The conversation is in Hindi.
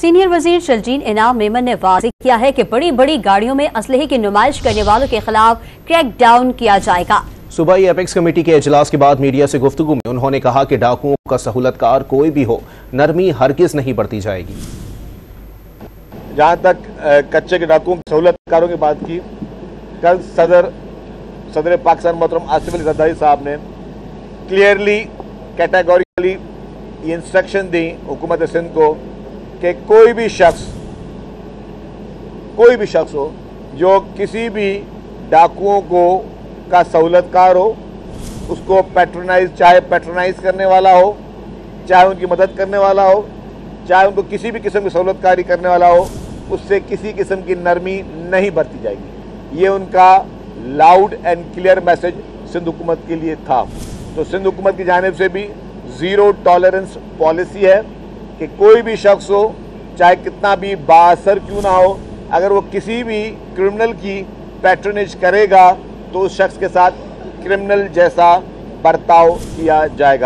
सीनियर वजीर शलजीन इनाम मेमन ने वाज़ेह किया है कि बड़ी बड़ी गाड़ियों में असलहे की नुमाइश करने वालों के खिलाफ क्रैक डाउन किया जाएगा। सूबाई एपेक्स कमेटी के इजलास के बाद मीडिया से गुफ्तगू में उन्होंने कहा कि डाकुओं का सहूलतकार कोई भी हो, नरमी हरगिज नहीं बरती जाएगी। जहाँ तक कच्चे के डाकुओं की सहूलतकारों की बात की, कल सदर पाकिस्तान मोहतरम आसिफ अली जरदारी साहब ने क्लियरली कैटेगोरिकली ये इंस्ट्रक्शन दी हुकूमत सिंध को कि कोई भी शख्स हो जो किसी भी डाकुओं को का सहूलतकार हो, उसको चाहे पैट्रोनाइज करने वाला हो, चाहे उनकी मदद करने वाला हो, चाहे उनको किसी भी किस्म की सहूलतकारी करने वाला हो, उससे किसी किस्म की नरमी नहीं बरती जाएगी। ये उनका loud and clear message Sindh हुकूमत के लिए था। तो सिंध हुकूमत की जानिब से भी ज़ीरो टॉलरेंस पॉलिसी है कि कोई भी शख्स हो, चाहे कितना भी बाअसर क्यों ना हो, अगर वो किसी भी क्रिमिनल की पैट्रोनेज करेगा तो उस शख्स के साथ क्रिमिनल जैसा बर्ताव किया जाएगा।